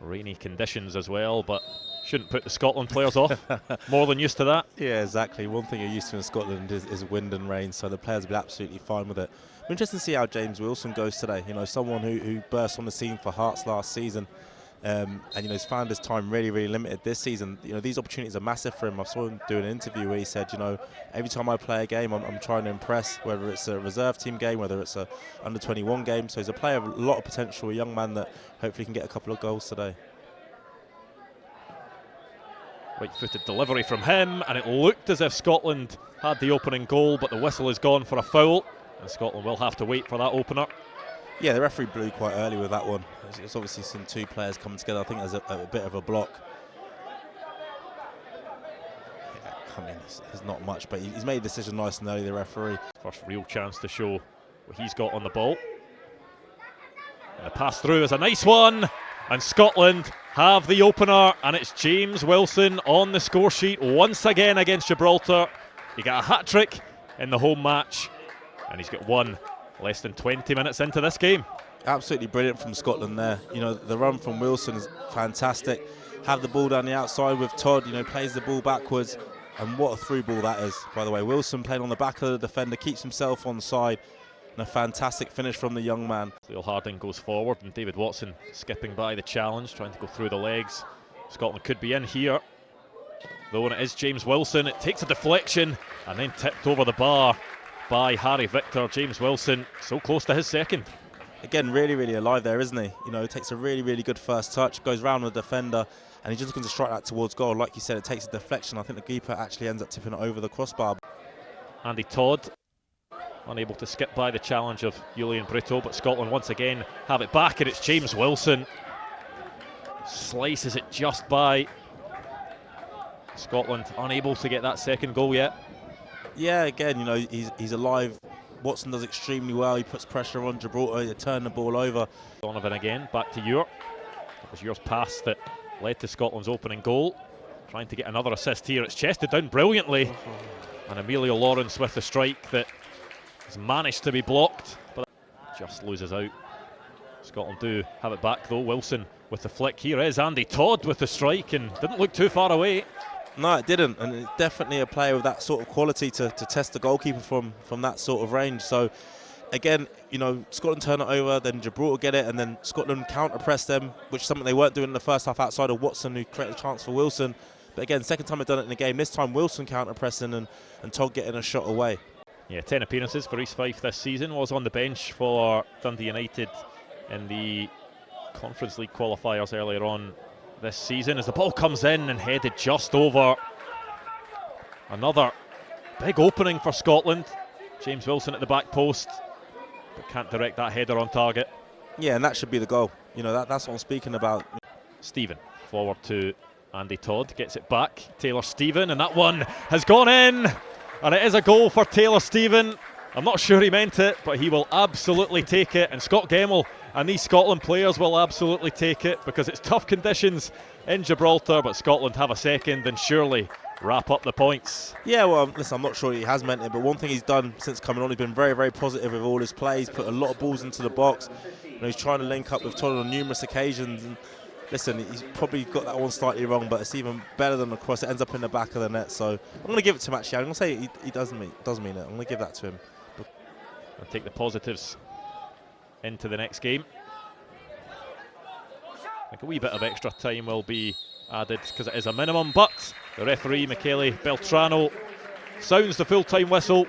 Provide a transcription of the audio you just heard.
Rainy conditions as well, but shouldn't put the Scotland players off. More than used to that. Yeah, exactly. One thing you're used to in Scotland is wind and rain, so the players will be absolutely fine with it. We're interested to see how James Wilson goes today. You know, someone who burst on the scene for Hearts last season, and you know, he's found his time really limited this season. You know, these opportunities are massive for him. I saw him do an interview where he said, you know, every time I play a game, I'm trying to impress, whether it's a reserve team game, whether it's a under-21 game. So he's a player of a lot of potential, a young man that hopefully can get a couple of goals today. Right-footed delivery from him, and it looked as if Scotland had the opening goal, but the whistle is gone for a foul, and Scotland will have to wait for that opener. Yeah, the referee blew quite early with that one. It's obviously seen two players coming together. I think there's a bit of a block. Yeah, I mean, it's not much, but he's made a decision nice and early, the referee. First real chance to show what he's got on the ball. And the pass through is a nice one, and Scotland have the opener, and it's James Wilson on the score sheet once again against Gibraltar. He got a hat-trick in the home match, and he's got one less than 20 minutes into this game. Absolutely brilliant from Scotland there. You know, the run from Wilson is fantastic. Have the ball down the outside with Todd, you know, plays the ball backwards, and what a through ball that is, by the way. Wilson playing on the back of the defender, keeps himself on side, and a fantastic finish from the young man. Leo Harding goes forward, and David Watson skipping by the challenge, trying to go through the legs. Scotland could be in here, though, and it is James Wilson. It takes a deflection and then tipped over the bar by Harry Victor. James Wilson so close to his second. Again, really alive there, isn't he? You know, takes a really good first touch, goes round with the defender, and he's just looking to strike that towards goal. Like you said, it takes a deflection. I think the keeper actually ends up tipping it over the crossbar. Andy Todd unable to skip by the challenge of Julian Brito, but Scotland once again have it back, and it's James Wilson. Slices it just by. Scotland unable to get that second goal yet. Yeah, again, you know, he's alive. Watson does extremely well. He puts pressure on Gibraltar to turn the ball over. Donovan again, back to Ure. That was Ure's pass that led to Scotland's opening goal. Trying to get another assist here. It's chested down brilliantly. And Emilio Lawrence with the strike that has managed to be blocked, but just loses out. Scotland do have it back though. Wilson with the flick. Here is Andy Todd with the strike, and didn't look too far away. No, it didn't, and it's definitely a player with that sort of quality to test the goalkeeper from that sort of range. So again, you know, Scotland turn it over, then Gibraltar get it, and then Scotland counter-press them, which is something they weren't doing in the first half outside of Watson, who created a chance for Wilson. But again, second time they've done it in the game. This time Wilson counter-pressing and Todd getting a shot away. Yeah, 10 appearances for East Fife this season. Was on the bench for Dundee United in the Conference League qualifiers earlier on this season, as the ball comes in and headed just over. Another big opening for Scotland. James Wilson at the back post, but can't direct that header on target. Yeah, and that should be the goal. You know, that's what I'm speaking about. Stephen forward to Andy Todd, gets it back. Taylor Stephen, and that one has gone in, and it is a goal for Taylor Stephen. I'm not sure he meant it, but he will absolutely take it, and Scott Gemmell and these Scotland players will absolutely take it, because it's tough conditions in Gibraltar, but Scotland have a second and surely wrap up the points. Yeah, well, listen, I'm not sure he has meant it, but one thing he's done since coming on, he's been very positive with all his plays, put a lot of balls into the box. You know, he's trying to link up with Todd on numerous occasions, and listen, he's probably got that one slightly wrong, but it's even better than the cross. It ends up in the back of the net, so I'm going to give it to him actually. I'm going to say he does mean it. I'm going to give that to him. I'll take the positives into the next game. I think a wee bit of extra time will be added because it is a minimum, but the referee, Michele Beltrano, sounds the full-time whistle